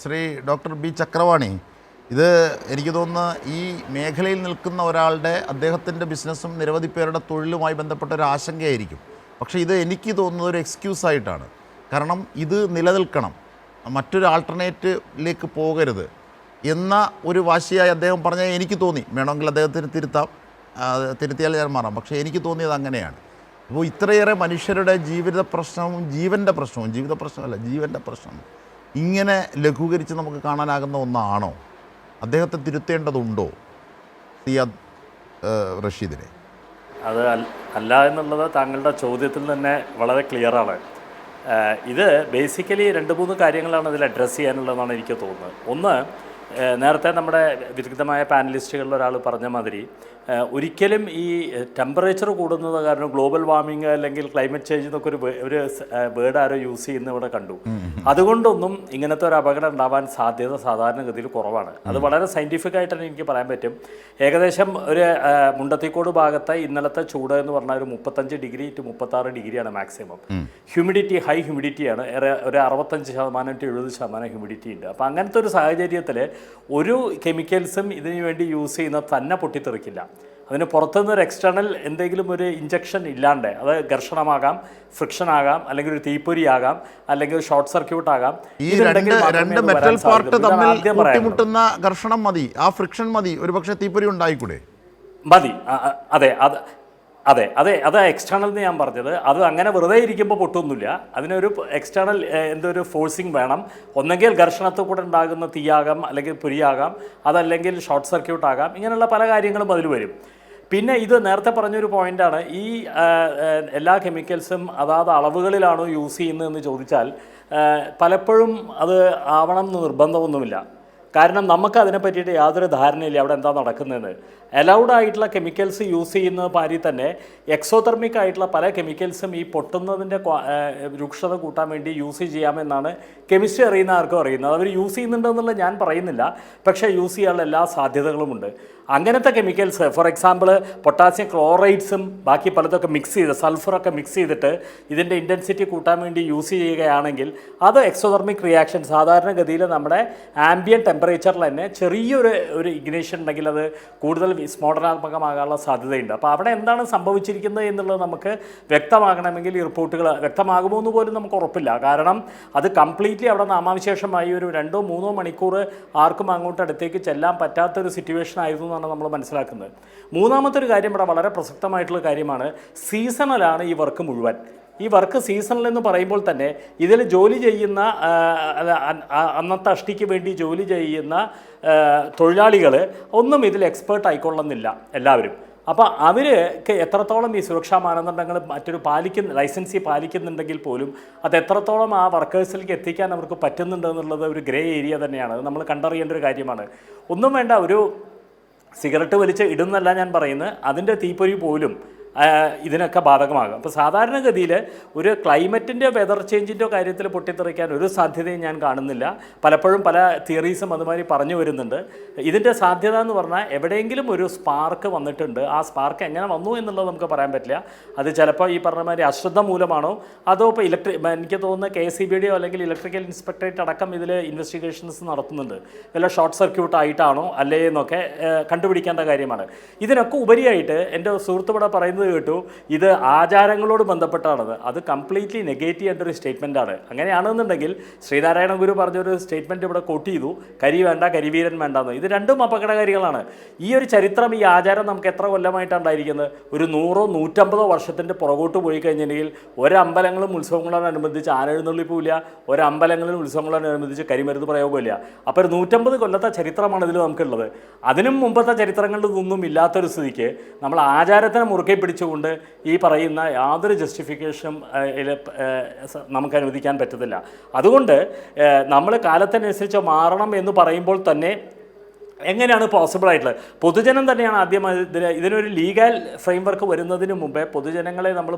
Shri doctor B Chakravani, ഇത് എനിക്ക് തോന്നുന്നു ഈ മേഖലയിൽ നിൽക്കുന്ന ഒരാളുടെ അദ്ദേഹത്തിൻ്റെ ബിസിനസ്സും നിരവധി പേരുടെ തൊഴിലുമായി ബന്ധപ്പെട്ട ഒരു ആശങ്കയായിരിക്കും. പക്ഷേ ഇത് എനിക്ക് തോന്നുന്നത് ഒരു എക്സ്ക്യൂസായിട്ടാണ്. കാരണം ഇത് നിലനിൽക്കണം, മറ്റൊരു ആൾട്ടർനേറ്റീവിലേക്ക് പോകരുത് എന്ന ഒരു വാശിയായി അദ്ദേഹം പറഞ്ഞാൽ എനിക്ക് തോന്നി. വേണമെങ്കിൽ അദ്ദേഹത്തിന് തിരുത്തിയാൽ ഞാൻ മാറാം. പക്ഷേ എനിക്ക് തോന്നിയത് അങ്ങനെയാണ്. അപ്പോൾ ഇത്രയേറെ മനുഷ്യരുടെ ജീവിത പ്രശ്നവും ജീവൻ്റെ പ്രശ്നം ഇങ്ങനെ ലഘൂകരിച്ച് നമുക്ക് കാണാനാകുന്ന ഒന്നാണോ? അദ്ദേഹത്തെ തിരുത്തേണ്ടതുണ്ടോ സിയാദ് റഷീദിനെ? അത് അല്ല എന്നുള്ളത് താങ്കളുടെ ചോദ്യത്തിൽ തന്നെ വളരെ ക്ലിയറാണ്. ഇത് ബേസിക്കലി 2-3 കാര്യങ്ങളാണ് ഇതിൽ അഡ്രസ്സ് ചെയ്യാനുള്ളതെന്നാണ് എനിക്ക് തോന്നുന്നത്. ഒന്ന്, നേരത്തെ നമ്മുടെ വിദഗ്ധമായ പാനലിസ്റ്റുകളിൽ ഒരാൾ പറഞ്ഞ മാതിരി ഒരിക്കലും ഈ ടെമ്പറേച്ചർ കൂടുന്നത് കാരണം ഗ്ലോബൽ വാർമിംഗ് അല്ലെങ്കിൽ ക്ലൈമറ്റ് ചേഞ്ച് എന്നൊക്കെ ഒരു വേർഡ് ആരോ യൂസ് ചെയ്യുന്ന ഇവിടെ കണ്ടു. അതുകൊണ്ടൊന്നും ഇങ്ങനത്തെ ഒരു അപകടം ഉണ്ടാവാൻ സാധ്യത സാധാരണഗതിയിൽ കുറവാണ്. അത് വളരെ സയൻറ്റിഫിക് ആയിട്ട് തന്നെ എനിക്ക് പറയാൻ പറ്റും. ഏകദേശം ഒരു മുണ്ടത്തിക്കോട് ഭാഗത്തെ ഇന്നലത്തെ ചൂട് എന്ന് പറഞ്ഞാൽ ഒരു 35 ഡിഗ്രി ടു 36 ഡിഗ്രിയാണ് മാക്സിമം. ഹ്യൂമിഡിറ്റി ഹൈ ഹ്യൂമിഡിറ്റിയാണ്, ഒരു 65% to 70% ഹ്യൂമിഡിറ്റി ഉണ്ട്. അപ്പോൾ അങ്ങനത്തെ ഒരു സാഹചര്യത്തിൽ ഒരു കെമിക്കൽസും ഇതിനു വേണ്ടി യൂസ് ചെയ്യുന്ന തന്നെ പൊട്ടിത്തെറിക്കില്ല. അതിന് പുറത്തുനിന്ന് ഒരു എക്സ്റ്റേണൽ എന്തെങ്കിലും ഒരു ഇഞ്ചക്ഷൻ ഇല്ലാണ്ട്, അത് ഘർഷണമാകാം, ഫ്രിക്ഷൻ ആകാം, അല്ലെങ്കിൽ ഒരു തീപ്പൊരി ആകാം, അല്ലെങ്കിൽ ഒരു ഷോർട്ട് സർക്യൂട്ട് ആകാം. ഈ രണ്ട് മെറ്റൽ പാർട്ട് തമ്മിൽ കൂട്ടിമുട്ടുന്ന ഘർഷണം മതി, ആ ഫ്രിക്ഷൻ മതി, ഒരുപക്ഷെ തീപ്പൊരി ഉണ്ടായിക്കൂടെ? മതി. അത് എക്സ്റ്റേണൽ എന്ന് ഞാൻ പറഞ്ഞത്. അത് അങ്ങനെ വെറുതെ ഇരിക്കുമ്പോൾ പൊട്ടൊന്നുമില്ല. അതിനൊരു എക്സ്റ്റേണൽ എന്തൊരു ഫോഴ്സിങ് വേണം. ഒന്നെങ്കിൽ ഘർഷണത്തിൽ കൂടെ ഉണ്ടാകുന്ന തീയാകാം, അല്ലെങ്കിൽ പൊരിയാകാം, അതല്ലെങ്കിൽ ഷോർട്ട് സർക്യൂട്ട് ആകാം. ഇങ്ങനെയുള്ള പല കാര്യങ്ങളും അതിൽ വരും. പിന്നെ ഇത് നേരത്തെ പറഞ്ഞൊരു പോയിൻ്റാണ്, ഈ എല്ലാ കെമിക്കൽസും അതാത് അളവുകളിലാണോ യൂസ് ചെയ്യുന്നതെന്ന് ചോദിച്ചാൽ പലപ്പോഴും അത് ആവണം എന്ന് നിർബന്ധമൊന്നുമില്ല. കാരണം നമുക്ക് അതിനെ പറ്റിയിട്ട് യാതൊരു ധാരണയില്ല അവിടെ എന്താ നടക്കുന്നതെന്ന്. അലൗഡ് ആയിട്ടുള്ള കെമിക്കൽസ് യൂസ് ചെയ്യുന്ന പാരി തന്നെ എക്സോതെർമിക് ആയിട്ടുള്ള പല കെമിക്കൽസും ഈ പൊട്ടുന്നതിൻ്റെ രൂക്ഷത കൂട്ടാൻ വേണ്ടി യൂസ് ചെയ്യാമെന്നാണ് കെമിസ്ട്രി അറിയുന്ന ആർക്കും അറിയുന്നത്. അവർ യൂസ് ചെയ്യുന്നുണ്ടെന്നുള്ളത് ഞാൻ പറയുന്നില്ല, പക്ഷേ യൂസ് ചെയ്യാനുള്ള എല്ലാ സാധ്യതകളുമുണ്ട്. അങ്ങനത്തെ കെമിക്കൽസ്, ഫോർ എക്സാമ്പിൾ പൊട്ടാസ്യം ക്ലോറൈഡ്സും ബാക്കി പലതൊക്കെ മിക്സ് ചെയ്ത്, സൾഫറൊക്കെ മിക്സ് ചെയ്തിട്ട് ഇതിൻ്റെ ഇൻറ്റൻസിറ്റി കൂട്ടാൻ വേണ്ടി യൂസ് ചെയ്യുകയാണെങ്കിൽ അത് എക്സോതെർമിക് റിയാക്ഷൻ സാധാരണഗതിയിൽ നമ്മുടെ ആംബിയൻ ടെമ്പറേച്ചറിൽ തന്നെ ചെറിയൊരു ഇഗ്നേഷൻ ഉണ്ടെങ്കിൽ അത് കൂടുതൽ സ്ഫോടനാത്മകമാകാനുള്ള സാധ്യതയുണ്ട്. അപ്പോൾ അവിടെ എന്താണ് സംഭവിച്ചിരിക്കുന്നത് എന്നുള്ളത് നമുക്ക് വ്യക്തമാകണമെങ്കിൽ ഈ റിപ്പോർട്ടുകൾ വ്യക്തമാകുമോ എന്ന് പോലും നമുക്ക് ഉറപ്പില്ല. കാരണം അത് കംപ്ലീറ്റ്ലി അവിടെ നാമാവിശേഷമായി ഒരു 2-3 മണിക്കൂർ ആർക്കും അങ്ങോട്ട് അടുത്തേക്ക് ചെല്ലാൻ പറ്റാത്തൊരു സിറ്റുവേഷൻ ആയിരുന്നു എന്നാണ് നമ്മൾ മനസ്സിലാക്കുന്നത്. മൂന്നാമത്തെ ഒരു കാര്യം ഇവിടെ വളരെ പ്രസക്തമായിട്ടുള്ള കാര്യമാണ്, സീസണലാണ് ഈ വർക്ക് മുഴുവൻ. ഈ വർക്ക് സീസണൽ എന്ന് പറയുമ്പോൾ തന്നെ ഇതിൽ ജോലി ചെയ്യുന്ന അന്നത്തെ അഷ്ടിക്ക് വേണ്ടി ജോലി ചെയ്യുന്ന തൊഴിലാളികൾ ഒന്നും ഇതിൽ എക്സ്പേർട്ട് ആയിക്കൊള്ളുന്നില്ല എല്ലാവരും. അപ്പോൾ അവർക്ക് എത്രത്തോളം ഈ സുരക്ഷാ മാനദണ്ഡങ്ങൾ ലൈസൻസി പാലിക്കുന്നുണ്ടെങ്കിൽ പോലും അത് എത്രത്തോളം ആ വർക്കേഴ്സിലേക്ക് എത്തിക്കാൻ അവർക്ക് പറ്റുന്നുണ്ട് എന്നുള്ളത് ഒരു ഗ്രേ ഏരിയ തന്നെയാണ്. അത് നമ്മൾ കണ്ടറിയേണ്ട ഒരു കാര്യമാണ്. ഒന്നും വേണ്ട, ഒരു സിഗരറ്റ് വലിച്ച് ഇടുന്നല്ല ഞാൻ പറയുന്നത്, അതിൻ്റെ തീപ്പൊരി പോലും ഇതിനൊക്കെ ബാധകമാകും. അപ്പോൾ സാധാരണഗതിയിൽ ഒരു ക്ലൈമറ്റിൻ്റെ വെതർ ചേഞ്ചിൻ്റെ കാര്യത്തിൽ പൊട്ടിത്തെറിക്കാൻ ഒരു സാധ്യതയും ഞാൻ കാണുന്നില്ല. പലപ്പോഴും പല തിയറീസും അതുമാതിരി പറഞ്ഞു വരുന്നുണ്ട്. ഇതിൻ്റെ സാധ്യത എന്ന് പറഞ്ഞാൽ എവിടെയെങ്കിലും ഒരു സ്പാർക്ക് വന്നിട്ടുണ്ട്. ആ സ്പാർക്ക് എങ്ങനെ വന്നു എന്നുള്ളത് നമുക്ക് പറയാൻ പറ്റില്ല. അത് ചിലപ്പോൾ ഈ പറഞ്ഞ മാതിരി അശ്രദ്ധ മൂലമാണോ, അതോ ഇപ്പോൾ എനിക്ക് തോന്നുന്ന KSEBയുടെയോ അല്ലെങ്കിൽ ഇലക്ട്രിക്കൽ ഇൻസ്പെക്ടറേറ്റ് അടക്കം ഇതിൽ ഇൻവെസ്റ്റിഗേഷൻസ് നടത്തുന്നുണ്ട്. വല്ല ഷോർട്ട് സർക്യൂട്ട് ആയിട്ടാണോ അല്ലേ എന്നൊക്കെ കണ്ടുപിടിക്കേണ്ട കാര്യമാണ്. ഇതിനൊക്കെ ഉപരിയായിട്ട് എൻ്റെ സുഹൃത്ത് ഇവിടെ പറയുന്നത് കേട്ടു, ഇത് ആചാരങ്ങളോട് ബന്ധപ്പെട്ടാണത്. അത് കംപ്ലീറ്റ്ലി നെഗേറ്റ് ചെയ്യേണ്ട ഒരു സ്റ്റേറ്റ്മെൻറ്റാണ്. അങ്ങനെയാണെന്നുണ്ടെങ്കിൽ ശ്രീനാരായണ ഗുരു പറഞ്ഞൊരു സ്റ്റേറ്റ്മെൻറ്റ് ഇവിടെ കോട്ട് ചെയ്തു, കരി വേണ്ട കരിവീരൻ വേണ്ടെന്ന്. ഇത് രണ്ടും അപകടകാരികളാണ്. ഈ ഒരു ചരിത്രം, ഈ ആചാരം നമുക്ക് എത്ര കൊല്ലമായിട്ടാണ് ഉണ്ടായിരിക്കുന്നത്? ഒരു 100-150 വർഷത്തിൻ്റെ പുറകോട്ട് പോയി കഴിഞ്ഞിട്ടുണ്ടെങ്കിൽ ഒരമ്പലങ്ങളും ഉത്സവങ്ങളോടനുബന്ധിച്ച് ആനെഴുന്നള്ളിപ്പില്ല, ഒരമ്പലങ്ങളിലും ഉത്സവങ്ങളോടനുബന്ധിച്ച് കരിമരുന്ന് പ്രയോഗമില്ല. അപ്പോൾ ഒരു 150 കൊല്ലത്തെ ചരിത്രമാണ് ഇതിൽ നമുക്കുള്ളത്. അതിനും മുമ്പത്തെ ചരിത്രങ്ങളിലൊന്നും ഇല്ലാത്തൊരു സ്ഥിതിക്ക് നമ്മൾ ആചാരത്തിനെ മുറുകെ പിടിച്ചുകൊണ്ട് ഈ പറയുന്ന യാതൊരു ജസ്റ്റിഫിക്കേഷനും നമുക്ക് അനുവദിക്കാൻ പറ്റത്തില്ല. അതുകൊണ്ട് നമ്മൾ കാലത്തിനനുസരിച്ച് മാറണം എന്ന് പറയുമ്പോൾ തന്നെ എങ്ങനെയാണ് പോസിബിൾ ആയിട്ടുള്ളത്? പൊതുജനം തന്നെയാണ് ആദ്യം ഇതിനൊരു ലീഗൽ ഫ്രെയിംവർക്ക് വരുന്നതിന് മുമ്പേ പൊതുജനങ്ങളെ നമ്മൾ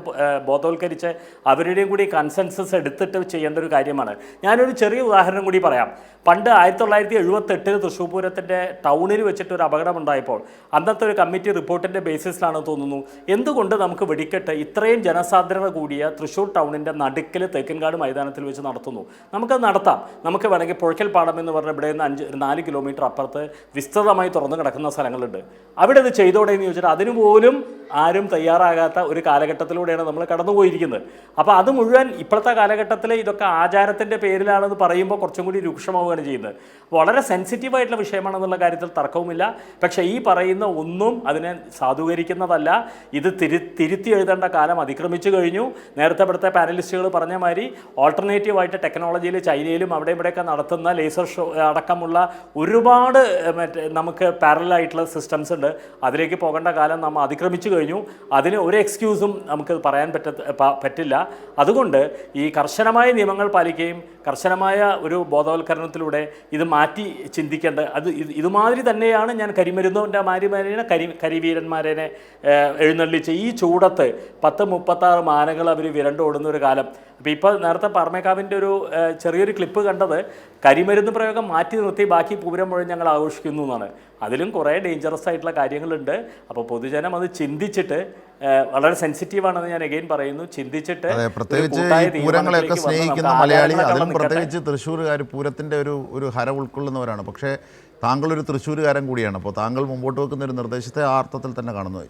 ബോധവൽക്കരിച്ച് അവരുടെയും കൂടി കൺസെൻസസ് എടുത്തിട്ട് ചെയ്യേണ്ട ഒരു കാര്യമാണ്. ഞാനൊരു ചെറിയ ഉദാഹരണം കൂടി പറയാം. പണ്ട് 1978 തൃശ്ശൂർ പൂരത്തിൻ്റെ ടൗണിൽ വെച്ചിട്ട് ഒരു അപകടമുണ്ടായപ്പോൾ അന്നത്തെ ഒരു കമ്മിറ്റി റിപ്പോർട്ടിൻ്റെ ബേസിസിലാണ് തോന്നുന്നു എന്തുകൊണ്ട് നമുക്ക് വെടിക്കെട്ട് ഇത്രയും ജനസാന്ദ്രത കൂടിയ തൃശ്ശൂർ ടൗണിൻ്റെ നടുക്കിൽ തേക്കിൻകാട് മൈതാനത്തിൽ വെച്ച് നടത്തുന്നു. നമുക്കത് നടത്താം. നമുക്ക് വേണമെങ്കിൽ പുഴയ്ക്കൽ പാടം എന്ന് പറഞ്ഞ ഇവിടെ നിന്ന് 4 കിലോമീറ്റർ അപ്പുറത്ത് വിസ്തൃതമായി തുറന്നു കിടക്കുന്ന സ്ഥലങ്ങളുണ്ട്. അവിടെ ഇത് ചെയ്തോടെ എന്ന് ചോദിച്ചിട്ട് അതിനുപോലും ആരും തയ്യാറാകാത്ത ഒരു കാലഘട്ടത്തിലൂടെയാണ് നമ്മൾ കടന്നുപോയിരിക്കുന്നത്. അപ്പോൾ അത് മുഴുവൻ ഇപ്പോഴത്തെ കാലഘട്ടത്തിൽ ഇതൊക്കെ ആചാരത്തിൻ്റെ പേരിലാണെന്ന് പറയുമ്പോൾ കുറച്ചും കൂടി രൂക്ഷമാവുകയാണ് ചെയ്യുന്നത്. വളരെ സെൻസിറ്റീവായിട്ടുള്ള വിഷയമാണെന്നുള്ള കാര്യത്തിൽ തർക്കവുമില്ല. പക്ഷേ ഈ പറയുന്ന ഒന്നും അതിനെ സാധൂകരിക്കുന്നതല്ല. ഇത് തിരുത്തി എഴുതേണ്ട കാലം അതിക്രമിച്ചു കഴിഞ്ഞു. നേരത്തെ ഇവിടുത്തെ പാനലിസ്റ്റുകൾ പറഞ്ഞ മാതിരി ഓൾട്ടർനേറ്റീവായിട്ട് ടെക്നോളജിയിൽ ചൈനയിലും അവിടെ ഇവിടെയൊക്കെ നടത്തുന്ന ലേസർ ഷോ അടക്കമുള്ള ഒരുപാട് നമുക്ക് പാരലായിട്ടുള്ള സിസ്റ്റംസ് ഉണ്ട്. അതിലേക്ക് പോകേണ്ട കാലം നമ്മൾ അതിക്രമിച്ചു കഴിഞ്ഞു. അതിന് ഒരു എക്സ്ക്യൂസും നമുക്ക് പറയാൻ പറ്റില്ല. അതുകൊണ്ട് ഈ കർശനമായ നിയമങ്ങൾ പാലിക്കുകയും കർശനമായ ഒരു ബോധവൽക്കരണത്തിലൂടെ ഇത് മാറ്റി ചിന്തിക്കേണ്ട ഇതുമാതിരി തന്നെയാണ് ഞാൻ കരിമരുന്നവൻ്റെ മാരിമാരേനെ കരിവീരന്മാരേനെ എഴുന്നള്ളിച്ച് ഈ ചൂടത്ത് 10-36 മാനകൾ അവർ വിരണ്ടോടുന്ന ഒരു കാലം. അപ്പോൾ ഇപ്പോൾ നേരത്തെ പറമേക്കാവിൻ്റെ ഒരു ചെറിയൊരു ക്ലിപ്പ് കണ്ടത് കരിമരുന്ന് പ്രയോഗം മാറ്റി നിർത്തി ബാക്കി പൂരം മുഴുവൻ ഞങ്ങൾ ആഘോഷിക്കുന്നു എന്നാണ്. അതിലും കുറേ ഡേഞ്ചറസ് ആയിട്ടുള്ള കാര്യങ്ങളുണ്ട്. അപ്പോൾ പൊതുജനം അത് ചിന്തിച്ചിട്ട് വളരെ സെൻസിറ്റീവാണെന്ന് ഞാൻ അഗെയിൻ പറയുന്നു. ചിന്തിച്ചിട്ട് പ്രത്യേകിച്ച് ഈ പൂരങ്ങളെയൊക്കെ സ്നേഹിക്കുന്ന മലയാളി, അതിലും പ്രത്യേകിച്ച് തൃശ്ശൂരുകാർ പൂരത്തിൻ്റെ ഒരു ഹര ഉൾക്കൊള്ളുന്നവരാണ്. പക്ഷേ താങ്കളൊരു തൃശ്ശൂരുകാരൻ കൂടിയാണ്. അപ്പോൾ താങ്കൾ മുമ്പോട്ട് വെക്കുന്ന ഒരു നിർദ്ദേശത്തെ ആ അർത്ഥത്തിൽ തന്നെ കാണുന്നത്